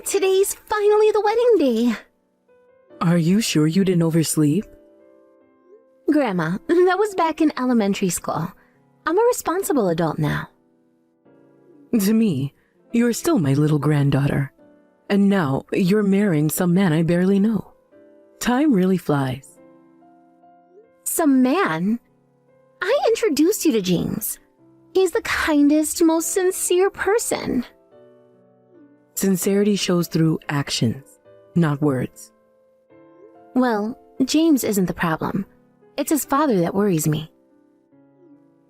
Today's finally the wedding day. Are you sure you didn't oversleep? Grandma, that was back in elementary school. I'm a responsible adult now. To me, you're still my little granddaughter. And now you're marrying some man I barely know. Time really flies. Some man? I introduced you to James. He's the kindest, most sincere person. Sincerity shows through actions, not words. Well, James isn't the problem. It's his father that worries me.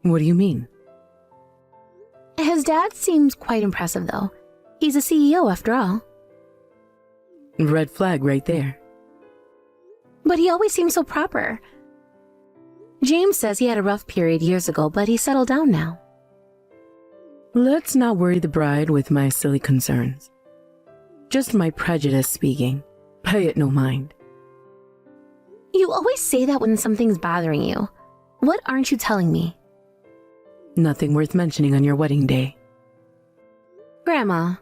What do you mean? His dad seems quite impressive, though. He's a CEO after all. Red flag right there. But he always seems so proper. James says he had a rough period years ago, but he's settled down now. Let's not worry the bride with my silly concerns. Just my prejudice speaking. Pay it no mind. You always say that when something's bothering you. What aren't you telling me? Nothing worth mentioning on your wedding day. Grandma.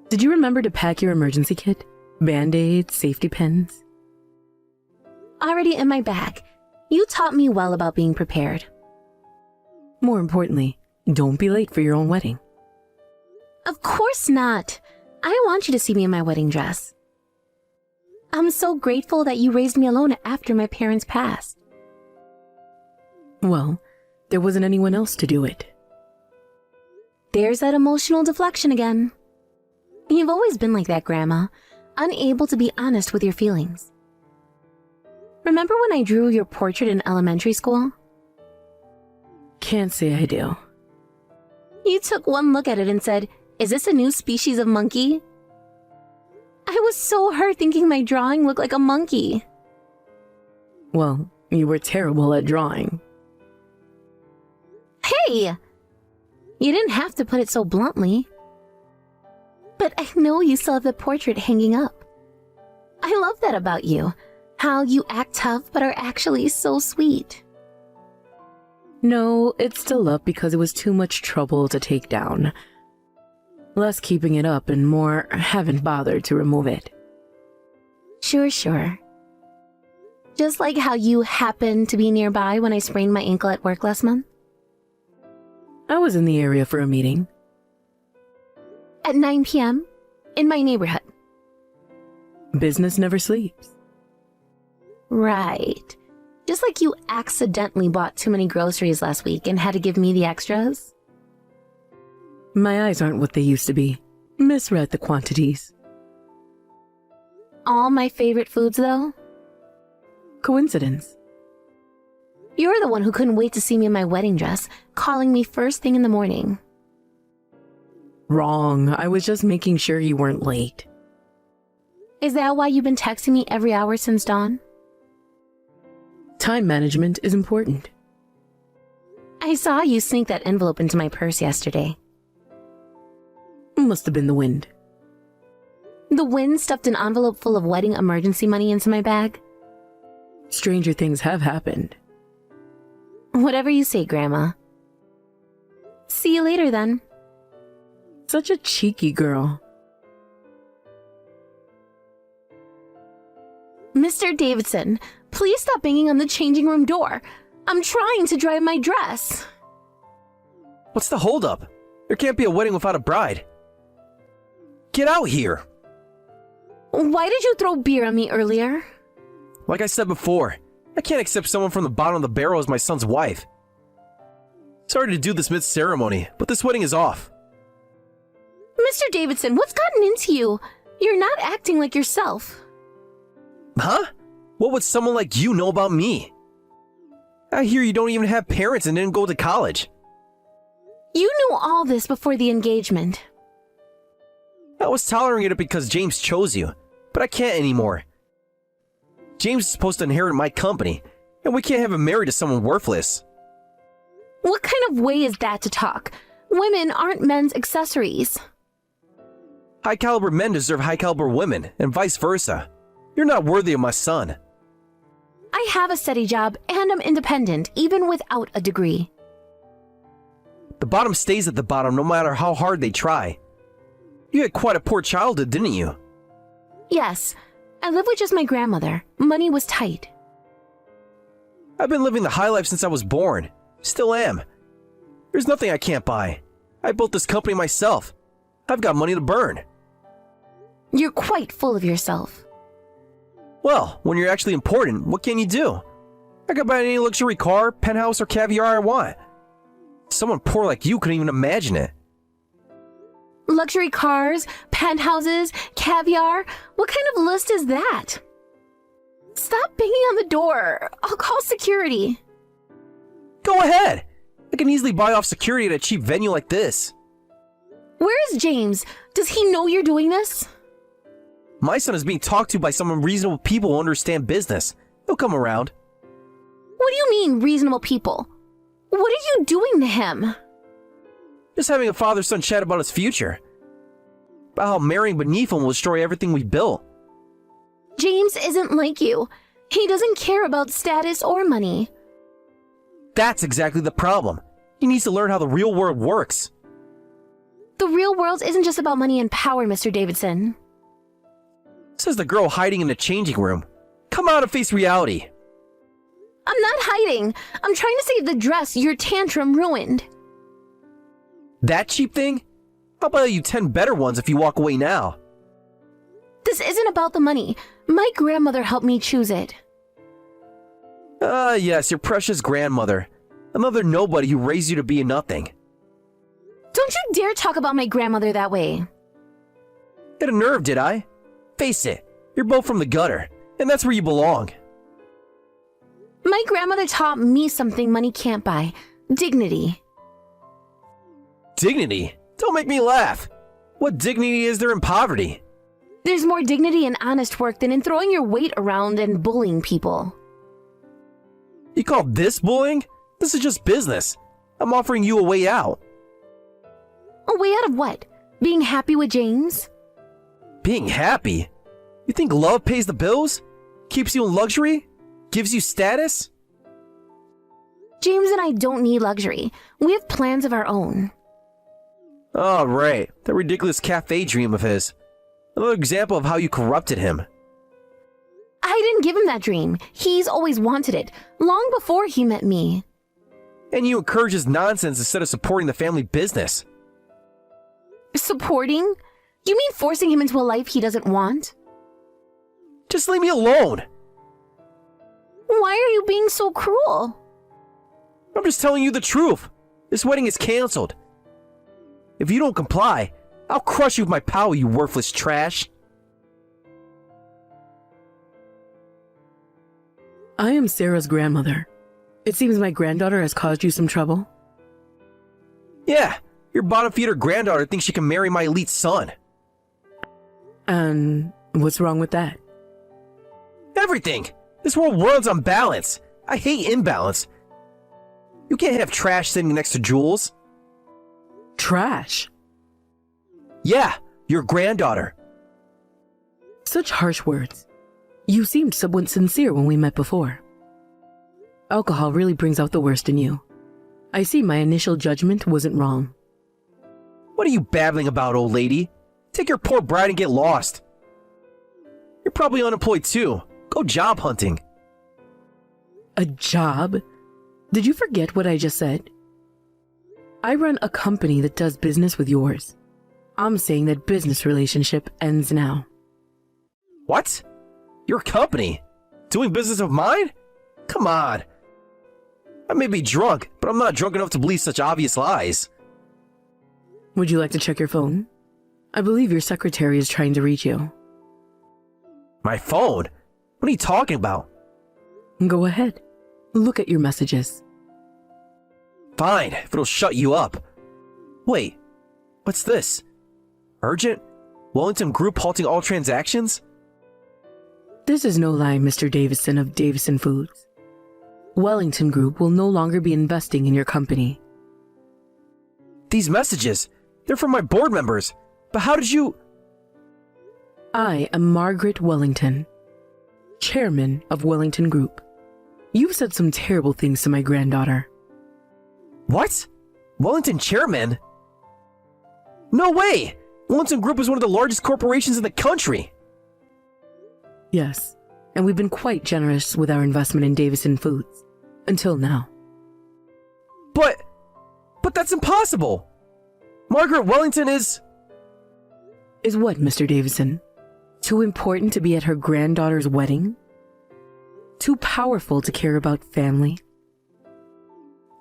Did you remember to pack your emergency kit? Band-aids, safety pins? Already in my bag. You taught me well about being prepared. More importantly, don't be late for your own wedding. Of course not. I want you to see me in my wedding dress. I'm so grateful that you raised me alone after my parents passed. Well, there wasn't anyone else to do it. There's that emotional deflection again. You've always been like that, Grandma, unable to be honest with your feelings. Remember when I drew your portrait in elementary school? Can't say I do. You took one look at it and said, "Is this a new species of monkey?" I was so hurt thinking my drawing looked like a monkey. Well, you were terrible at drawing. Hey! You didn't have to put it so bluntly. But I know you still have the portrait hanging up. I love that about you. How you act tough but are actually so sweet. No, it's still up because it was too much trouble to take down. Less keeping it up and more haven't bothered to remove it. Sure. Just like how you happened to be nearby when I sprained my ankle at work last month. I was in the area for a meeting. At 9 p.m. in my neighborhood. Business never sleeps. Right. Just like you accidentally bought too many groceries last week and had to give me the extras. My eyes aren't what they used to be. Misread the quantities. All my favorite foods, though? Coincidence. You're the one who couldn't wait to see me in my wedding dress, calling me first thing in the morning. Wrong. I was just making sure you weren't late. Is that why you've been texting me every hour since dawn? Time management is important. I saw you sneak that envelope into my purse yesterday. Must have been the wind. The wind stuffed an envelope full of wedding emergency money into my bag? Stranger things have happened. Whatever you say, Grandma. See you later, then. Such a cheeky girl. Mr. Davidson, please stop banging on the changing room door. I'm trying to dry my dress. What's the holdup? There can't be a wedding without a bride. Get out here! Why did you throw beer on me earlier? Like I said before, I can't accept someone from the bottom of the barrel as my son's wife. Sorry to do this mid-ceremony, but this wedding is off. Mr. Davidson, what's gotten into you? You're not acting like yourself. Huh? What would someone like you know about me? I hear you don't even have parents and didn't go to college. You knew all this before the engagement. I was tolerating it because James chose you, but I can't anymore. James is supposed to inherit my company, and we can't have him married to someone worthless. What kind of way is that to talk? Women aren't men's accessories. High-caliber men deserve high-caliber women, and vice versa. You're not worthy of my son. I have a steady job, and I'm independent, even without a degree. The bottom stays at the bottom no matter how hard they try. You had quite a poor childhood, didn't you? Yes, I lived with just my grandmother. Money was tight. I've been living the high life since I was born. Still am. There's nothing I can't buy. I built this company myself. I've got money to burn. You're quite full of yourself. Well, when you're actually important, what can you do? I can buy any luxury car, penthouse, or caviar I want. Someone poor like you couldn't even imagine it. Luxury cars, penthouses, caviar. What kind of list is that? Stop banging on the door. I'll call security. Go ahead. I can easily buy off security at a cheap venue like this. Where is James? Does he know you're doing this? My son is being talked to by some reasonable people who understand business. He'll come around. What do you mean, reasonable people? What are you doing to him? Just having a father-son chat about his future. About how marrying beneath him will destroy everything we built. James isn't like you. He doesn't care about status or money. That's exactly the problem. He needs to learn how the real world works. The real world isn't just about money and power, Mr. Davidson. Says the girl hiding in the changing room. Come out and face reality. I'm not hiding. I'm trying to save the dress your tantrum ruined. That cheap thing? I'll buy you 10 better ones if you walk away now. This isn't about the money. My grandmother helped me choose it. Yes, your precious grandmother. Another nobody who raised you to be a nothing. Don't you dare talk about my grandmother that way. Hit a nerve, did I? Face it, you're both from the gutter, and that's where you belong. My grandmother taught me something money can't buy. Dignity. Dignity? Don't make me laugh. What dignity is there in poverty? There's more dignity in honest work than in throwing your weight around and bullying people. You call this bullying? This is just business. I'm offering you a way out. A way out of what? Being happy with James? Being happy? You think love pays the bills? Keeps you in luxury? Gives you status? James and I don't need luxury. We have plans of our own. Oh, right. That ridiculous cafe dream of his. Another example of how you corrupted him. I didn't give him that dream. He's always wanted it, long before he met me. And you encourage his nonsense instead of supporting the family business. Supporting? You mean forcing him into a life he doesn't want? Just leave me alone. Why are you being so cruel? I'm just telling you the truth. This wedding is canceled. If you don't comply, I'll crush you with my power, you worthless trash. I am Sarah's grandmother. It seems my granddaughter has caused you some trouble. Yeah, your bottom-feeder granddaughter thinks she can marry my elite son. And what's wrong with that? Everything! This world runs on balance. I hate imbalance. You can't have trash sitting next to jewels. Trash? Yeah, your granddaughter. Such harsh words. You seemed somewhat sincere when we met before. Alcohol really brings out the worst in you. I see my initial judgment wasn't wrong. What are you babbling about, old lady? Take your poor bride and get lost. You're probably unemployed too. Go job hunting. A job? Did you forget what I just said? I run a company that does business with yours. I'm saying that business relationship ends now. What? Your company? Doing business of mine? Come on. I may be drunk, but I'm not drunk enough to believe such obvious lies. Would you like to check your phone? I believe your secretary is trying to reach you. My phone? What are you talking about? Go ahead. Look at your messages. Fine, if it'll shut you up. Wait, what's this? Urgent? Wellington Group halting all transactions? This is no lie, Mr. Davison of Davison Foods. Wellington Group will no longer be investing in your company. These messages, they're from my board members. But how did you... I am Margaret Wellington, chairman of Wellington Group. You've said some terrible things to my granddaughter. What? Wellington chairman? No way! Wellington Group is one of the largest corporations in the country. Yes, and we've been quite generous with our investment in Davison Foods. Until now. But that's impossible. Margaret Wellington is... Is what, Mr. Davison? Too important to be at her granddaughter's wedding? Too powerful to care about family?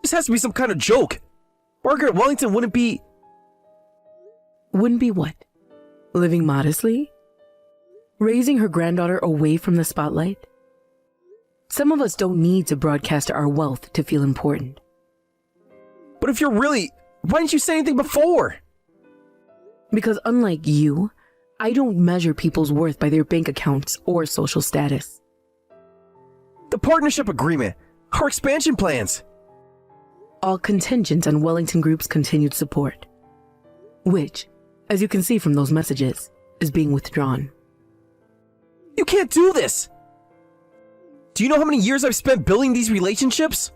This has to be some kind of joke. Margaret Wellington wouldn't be... Wouldn't be what? Living modestly? Raising her granddaughter away from the spotlight? Some of us don't need to broadcast our wealth to feel important. But if you're really... Why didn't you say anything before? Because unlike you, I don't measure people's worth by their bank accounts or social status. The partnership agreement, our expansion plans. All contingent on Wellington Group's continued support. Which, as you can see from those messages, is being withdrawn. You can't do this! Do you know how many years I've spent building these relationships?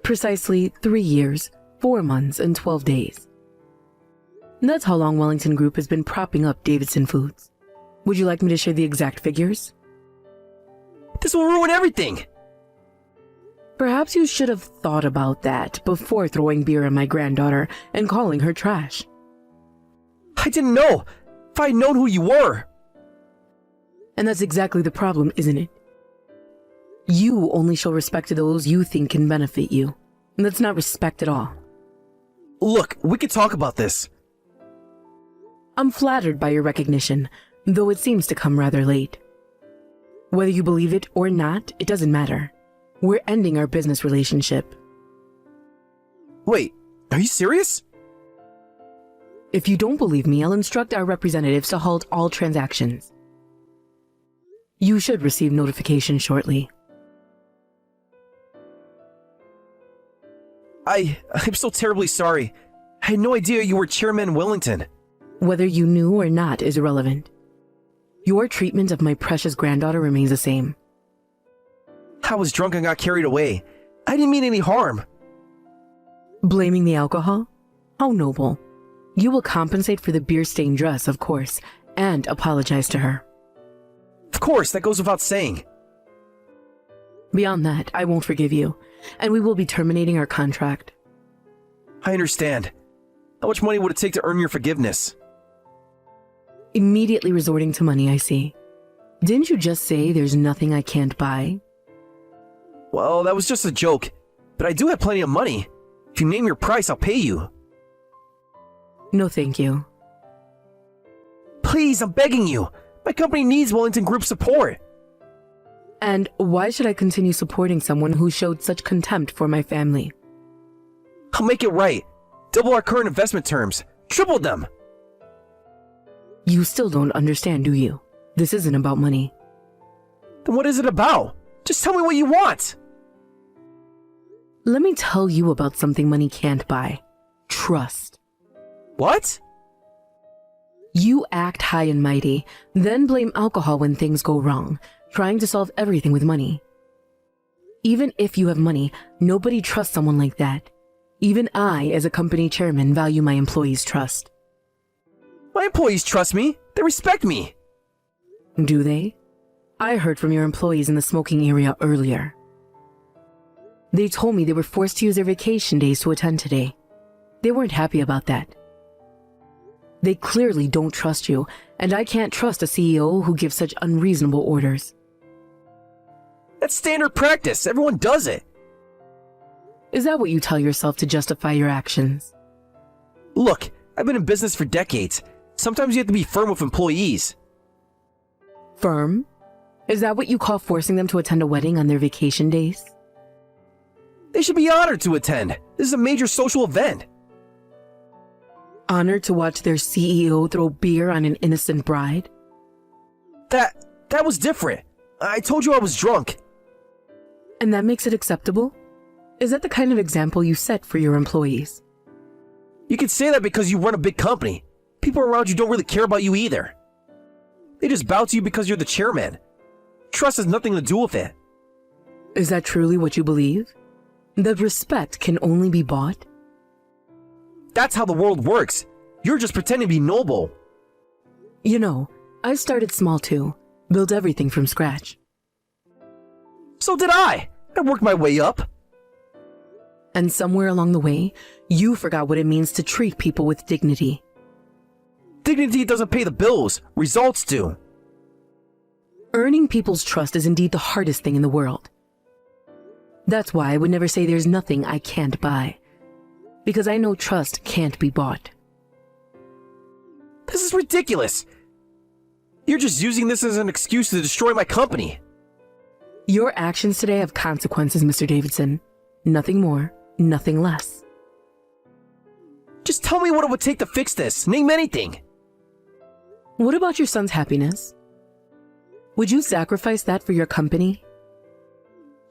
Precisely 3 years, 4 months, and 12 days. That's how long Wellington Group has been propping up Davidson Foods. Would you like me to share the exact figures? This will ruin everything! Perhaps you should have thought about that before throwing beer at my granddaughter and calling her trash. I didn't know! If I had known who you were! And that's exactly the problem, isn't it? You only show respect to those you think can benefit you. And that's not respect at all. Look, we could talk about this. I'm flattered by your recognition, though it seems to come rather late. Whether you believe it or not, it doesn't matter. We're ending our business relationship. Wait, are you serious? If you don't believe me, I'll instruct our representatives to halt all transactions. You should receive notification shortly. I'm so terribly sorry. I had no idea you were Chairman Wellington. Whether you knew or not is irrelevant. Your treatment of my precious granddaughter remains the same. I was drunk and got carried away. I didn't mean any harm. Blaming the alcohol? How noble. You will compensate for the beer-stained dress, of course, and apologize to her. Of course, that goes without saying. Beyond that, I won't forgive you, and we will be terminating our contract. I understand. How much money would it take to earn your forgiveness? Immediately resorting to money, I see. Didn't you just say there's nothing I can't buy? Well, that was just a joke, but I do have plenty of money. If you name your price, I'll pay you. No, thank you. Please, I'm begging you. My company needs Wellington Group support. And why should I continue supporting someone who showed such contempt for my family? I'll make it right. Double our current investment terms. Triple them. You still don't understand, do you? This isn't about money. Then what is it about? Just tell me what you want. Let me tell you about something money can't buy. Trust. What? You act high and mighty, then blame alcohol when things go wrong, trying to solve everything with money. Even if you have money, nobody trusts someone like that. Even I, as a company chairman, value my employees' trust. My employees trust me. They respect me. Do they? I heard from your employees in the smoking area earlier. They told me they were forced to use their vacation days to attend today. They weren't happy about that. They clearly don't trust you, and I can't trust a CEO who gives such unreasonable orders. That's standard practice. Everyone does it. Is that what you tell yourself to justify your actions? Look, I've been in business for decades. Sometimes you have to be firm with employees. Firm? Is that what you call forcing them to attend a wedding on their vacation days? They should be honored to attend. This is a major social event. Honored to watch their CEO throw beer on an innocent bride? That was different. I told you I was drunk. And that makes it acceptable? Is that the kind of example you set for your employees? You can say that because you run a big company. People around you don't really care about you either. They just bow to you because you're the chairman. Trust has nothing to do with it. Is that truly what you believe? That respect can only be bought? That's how the world works. You're just pretending to be noble. You know, I started small too. Built everything from scratch. So did I. I worked my way up. And somewhere along the way, you forgot what it means to treat people with dignity. Dignity doesn't pay the bills. Results do. Earning people's trust is indeed the hardest thing in the world. That's why I would never say there's nothing I can't buy. Because I know trust can't be bought. This is ridiculous. You're just using this as an excuse to destroy my company. Your actions today have consequences, Mr. Davidson. Nothing more, nothing less. Just tell me what it would take to fix this. Name anything. What about your son's happiness? Would you sacrifice that for your company?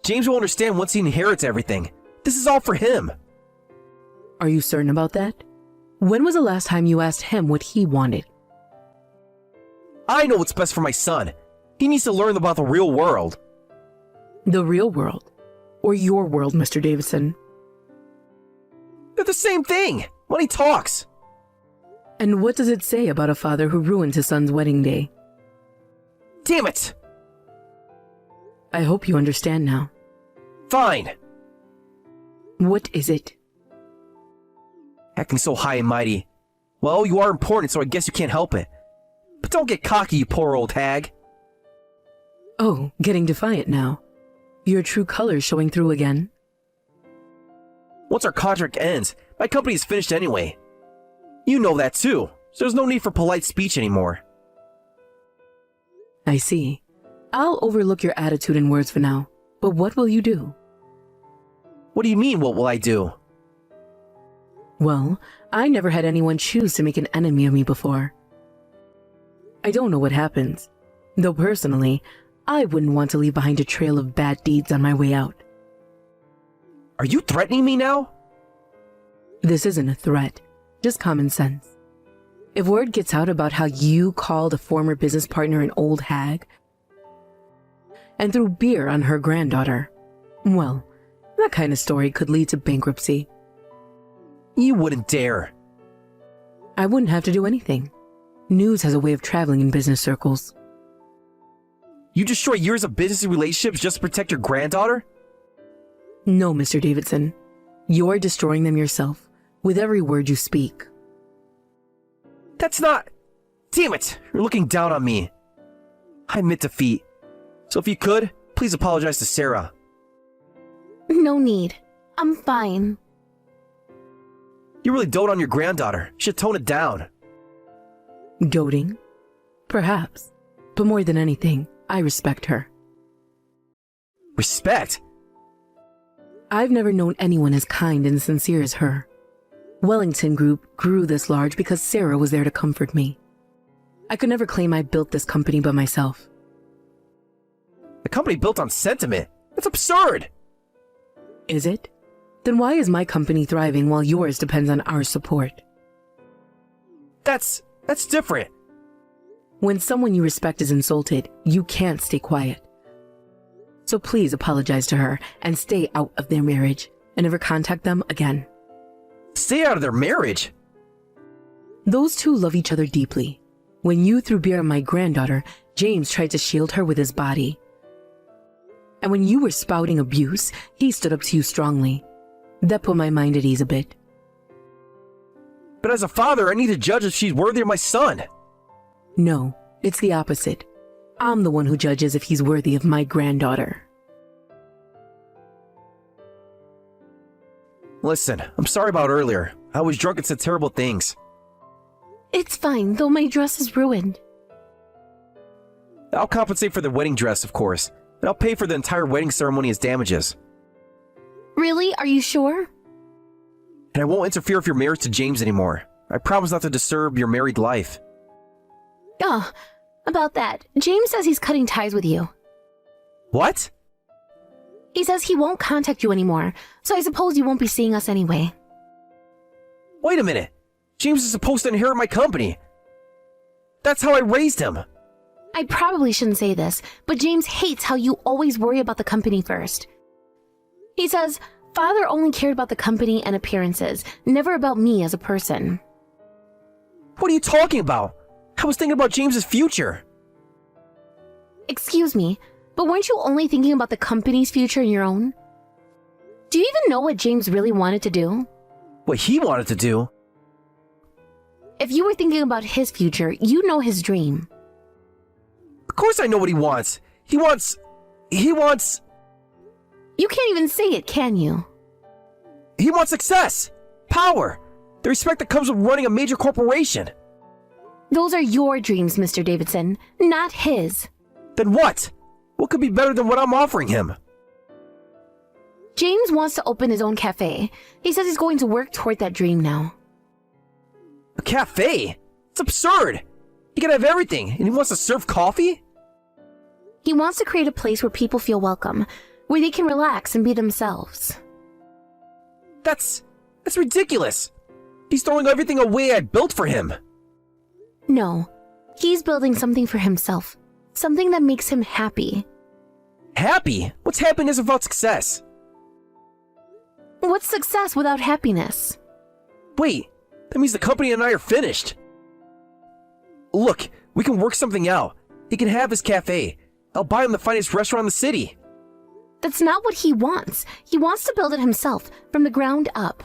James will understand once he inherits everything. This is all for him. Are you certain about that? When was the last time you asked him what he wanted? I know what's best for my son. He needs to learn about the real world. The real world? Or your world, Mr. Davidson? They're the same thing. Money talks. And what does it say about a father who ruined his son's wedding day? Damn it! I hope you understand now. Fine. What is it? Acting so high and mighty. Well, you are important, so I guess you can't help it. But don't get cocky, you poor old hag. Oh, getting defiant now. Your true colors showing through again. Once our contract ends, my company is finished anyway. You know that too, so there's no need for polite speech anymore. I see. I'll overlook your attitude and words for now, but what will you do? What do you mean, what will I do? Well, I never had anyone choose to make an enemy of me before. I don't know what happens, though personally, I wouldn't want to leave behind a trail of bad deeds on my way out. Are you threatening me now? This isn't a threat, just common sense. If word gets out about how you called a former business partner an old hag and threw beer on her granddaughter, well, that kind of story could lead to bankruptcy. You wouldn't dare. I wouldn't have to do anything. News has a way of traveling in business circles. You destroy years of business relationships just to protect your granddaughter? No, Mr. Davidson. You're destroying them yourself, with every word you speak. That's not... Damn it! You're looking down on me. I admit defeat. So if you could, please apologize to Sarah. No need. I'm fine. You really dote on your granddaughter. You should tone it down. Doting? Perhaps. But more than anything, I respect her. Respect? I've never known anyone as kind and sincere as her. Wellington Group grew this large because Sarah was there to comfort me. I could never claim I built this company by myself. The company built on sentiment. That's absurd! Is it? Then why is my company thriving while yours depends on our support? That's different. When someone you respect is insulted, you can't stay quiet. So please apologize to her and stay out of their marriage and never contact them again. Stay out of their marriage? Those two love each other deeply. When you threw beer on my granddaughter, James tried to shield her with his body. And when you were spouting abuse, he stood up to you strongly. That put my mind at ease a bit. But as a father, I need to judge if she's worthy of my son. No, it's the opposite. I'm the one who judges if he's worthy of my granddaughter. Listen, I'm sorry about earlier. I was drunk and said terrible things. It's fine, though my dress is ruined. I'll compensate for the wedding dress, of course, and I'll pay for the entire wedding ceremony as damages. Really? Are you sure? And I won't interfere with your marriage to James anymore. I promise not to disturb your married life. Oh, about that. James says he's cutting ties with you. What? He says he won't contact you anymore, so I suppose you won't be seeing us anyway. Wait a minute. James is supposed to inherit my company. That's how I raised him. I probably shouldn't say this, but James hates how you always worry about the company first. He says, Father only cared about the company and appearances, never about me as a person. What are you talking about? I was thinking about James's future. Excuse me, but weren't you only thinking about the company's future and your own? Do you even know what James really wanted to do? What he wanted to do? If you were thinking about his future, you know his dream. Of course I know what he wants. He wants... You can't even say it, can you? He wants success, power, the respect that comes with running a major corporation. Those are your dreams, Mr. Davidson, not his. Then what? What could be better than what I'm offering him? James wants to open his own cafe. He says he's going to work toward that dream now. A cafe? It's absurd. He can have everything, and he wants to serve coffee? He wants to create a place where people feel welcome, where they can relax and be themselves. That's ridiculous. He's throwing everything away I built for him. No, he's building something for himself, something that makes him happy. Happy? What's happiness without success? What's success without happiness? Wait, that means the company and I are finished. Look, we can work something out. He can have his cafe. I'll buy him the finest restaurant in the city. That's not what he wants. He wants to build it himself, from the ground up.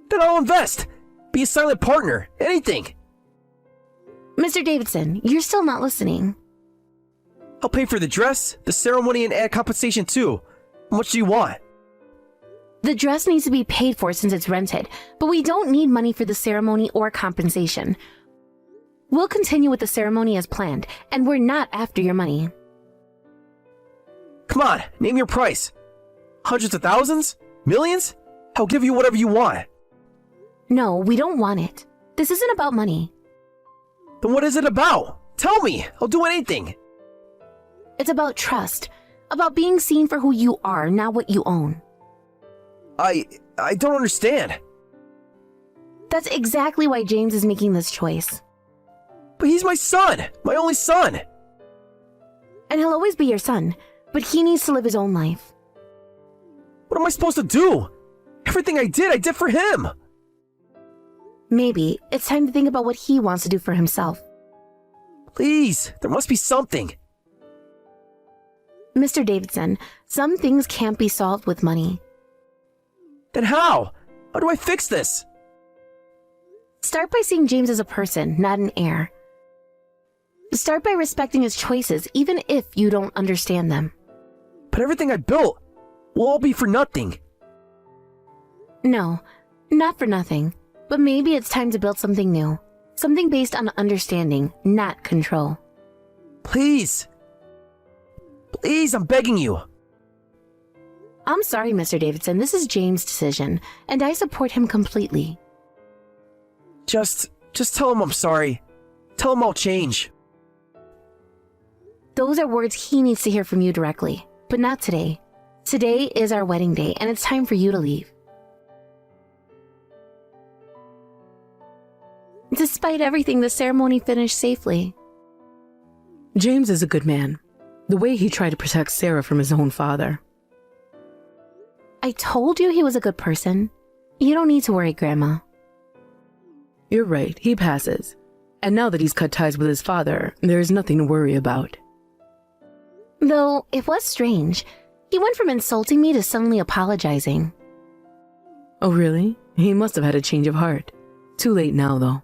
Then I'll invest. Be a silent partner. Anything. Mr. Davidson, you're still not listening. I'll pay for the dress, the ceremony, and add compensation too. How much do you want? The dress needs to be paid for since it's rented, but we don't need money for the ceremony or compensation. We'll continue with the ceremony as planned, and we're not after your money. Come on, name your price. Hundreds of thousands? Millions? I'll give you whatever you want. No, we don't want it. This isn't about money. Then what is it about? Tell me. I'll do anything. It's about trust, about being seen for who you are, not what you own. I don't understand. That's exactly why James is making this choice. But he's my son, my only son. And he'll always be your son, but he needs to live his own life. What am I supposed to do? Everything I did for him. Maybe it's time to think about what he wants to do for himself. Please, there must be something. Mr. Davidson, some things can't be solved with money. Then how? How do I fix this? Start by seeing James as a person, not an heir. Start by respecting his choices, even if you don't understand them. But everything I built will all be for nothing. No, not for nothing. But maybe it's time to build something new. Something based on understanding, not control. Please. Please, I'm begging you. I'm sorry, Mr. Davidson. This is James' decision, and I support him completely. Just tell him I'm sorry. Tell him I'll change. Those are words he needs to hear from you directly, but not today. Today is our wedding day, and it's time for you to leave. Despite everything, the ceremony finished safely. James is a good man. The way he tried to protect Sarah from his own father. I told you he was a good person. You don't need to worry, Grandma. You're right, he passes. And now that he's cut ties with his father, there is nothing to worry about. Though, it was strange. He went from insulting me to suddenly apologizing. Oh really? He must have had a change of heart. Too late now, though.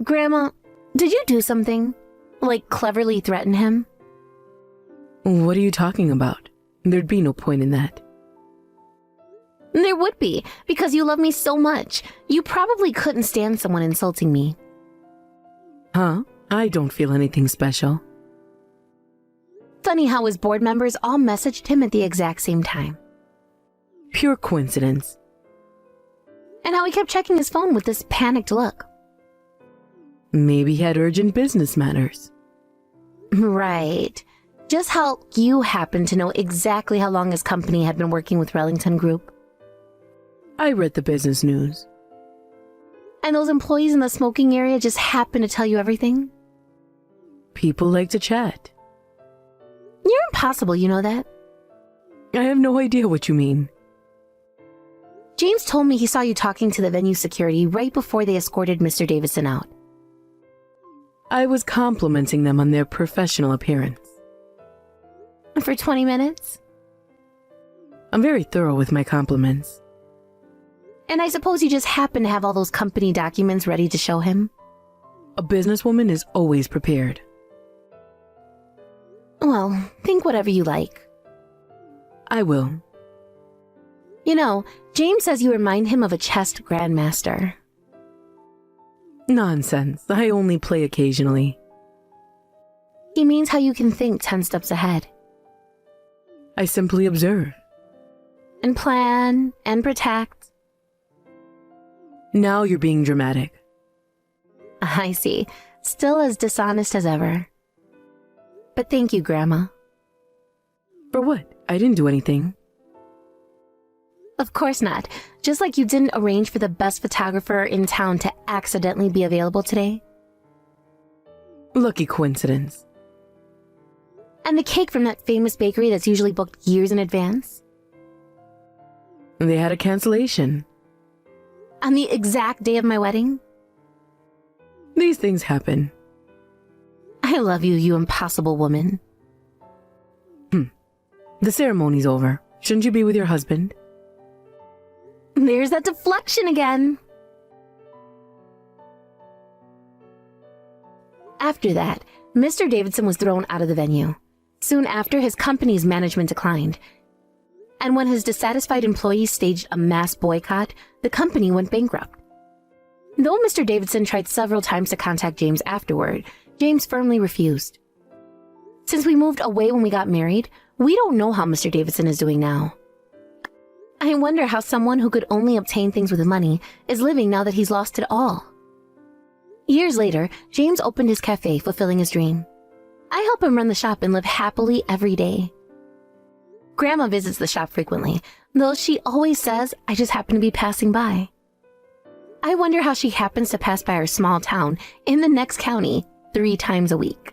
Grandma, did you do something? Like cleverly threaten him? What are you talking about? There'd be no point in that. There would be, because you love me so much. You probably couldn't stand someone insulting me. Huh? I don't feel anything special. Funny how his board members all messaged him at the exact same time. Pure coincidence. And how he kept checking his phone with this panicked look. Maybe he had urgent business matters. Right. Just how you happen to know exactly how long his company had been working with Rellington Group. I read the business news. And those employees in the smoking area just happen to tell you everything? People like to chat. You're impossible, you know that? I have no idea what you mean. James told me he saw you talking to the venue security right before they escorted Mr. Davidson out. I was complimenting them on their professional appearance. For 20 minutes? I'm very thorough with my compliments. And I suppose you just happen to have all those company documents ready to show him? A businesswoman is always prepared. Well, think whatever you like. I will. You know, James says you remind him of a chess grandmaster. Nonsense. I only play occasionally. He means how you can think 10 steps ahead. I simply observe. And plan, and protect. Now you're being dramatic. I see. Still as dishonest as ever. But thank you, Grandma. For what? I didn't do anything. Of course not. Just like you didn't arrange for the best photographer in town to accidentally be available today. Lucky coincidence. And the cake from that famous bakery that's usually booked years in advance. They had a cancellation. On the exact day of my wedding. These things happen. I love you, you impossible woman. The ceremony's over. Shouldn't you be with your husband? There's that deflection again. After that, Mr. Davidson was thrown out of the venue. Soon after, his company's management declined. And when his dissatisfied employees staged a mass boycott, the company went bankrupt. Though Mr. Davidson tried several times to contact James afterward, James firmly refused. Since we moved away when we got married, we don't know how Mr. Davidson is doing now. I wonder how someone who could only obtain things with money is living now that he's lost it all. Years later, James opened his cafe, fulfilling his dream. I help him run the shop and live happily every day. Grandma visits the shop frequently, though she always says I just happen to be passing by. I wonder how she happens to pass by our small town in the next county 3 times a week.